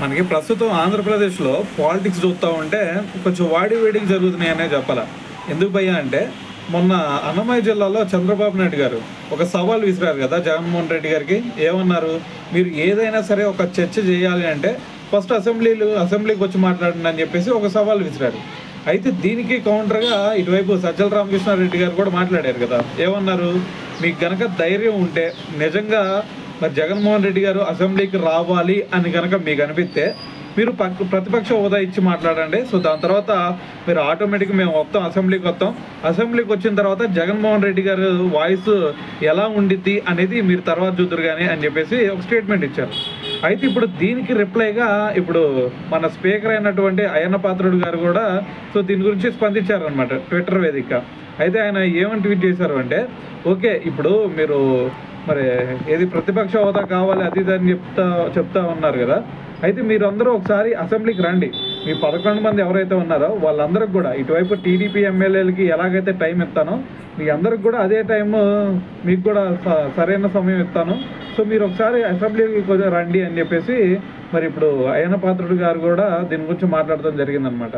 మనకి ప్రస్తుతం ఆంధ్రప్రదేశ్లో పాలిటిక్స్ చూస్తూ ఉంటే కొంచెం వేడికి జరుగుతున్నాయనే చెప్పాలి. ఎందుకు భయ్యా అంటే మొన్న అన్నమయ్య జిల్లాలో చంద్రబాబు నాయుడు గారు ఒక సవాల్ విసిరారు కదా జగన్మోహన్ రెడ్డి గారికి. ఏమన్నారు, మీరు ఏదైనా సరే ఒక చర్చ చేయాలి అంటే ఫస్ట్ అసెంబ్లీకి వచ్చి మాట్లాడండి అని చెప్పేసి ఒక సవాల్ విసిరారు. అయితే దీనికి కౌంటర్గా ఇటువైపు సజ్జల రామకృష్ణారెడ్డి గారు కూడా మాట్లాడారు కదా. ఏమన్నారు, మీకు గనక ధైర్యం ఉంటే నిజంగా మరి జగన్మోహన్ రెడ్డి గారు అసెంబ్లీకి రావాలి అని కనుక మీకు అనిపిస్తే మీరు ప్రతిపక్ష హోదా ఇచ్చి మాట్లాడండి. సో దాని తర్వాత మీరు ఆటోమేటిక్గా మేము అసెంబ్లీకి వచ్చిన తర్వాత జగన్మోహన్ రెడ్డి గారు వాయిస్ ఎలా ఉండిద్ది అనేది మీరు తర్వాత చూద్దరు కానీ అని చెప్పేసి ఒక స్టేట్మెంట్ ఇచ్చారు. అయితే ఇప్పుడు దీనికి రిప్లైగా ఇప్పుడు మన స్పీకర్ అయినటువంటి అయ్యన్న పాత్రుడు గారు కూడా సో దీని గురించి స్పందించారనమాట ట్విట్టర్ వేదిక. అయితే ఆయన ఏమని ట్వీట్ చేశారు అంటే, ఓకే ఇప్పుడు మీరు మరి ఏది ప్రతిపక్ష హోదా కావాలి అది ఇది అని చెప్తా ఉన్నారు కదా. అయితే మీరందరూ ఒకసారి అసెంబ్లీకి రండి. మీ 11 మంది ఎవరైతే ఉన్నారో వాళ్ళందరికి కూడా ఇటువైపు టీడీపీ ఎమ్మెల్యేలకి ఎలాగైతే టైం ఇస్తానో మీ అందరికి కూడా అదే టైం మీకు కూడా సరైన సమయం ఇస్తాను. సో మీరు ఒకసారి అసెంబ్లీకి రండి అని చెప్పేసి మరి ఇప్పుడు అయ్యన్న పాత్రుడు గారు కూడా దీని గురించి మాట్లాడడం జరిగిందనమాట.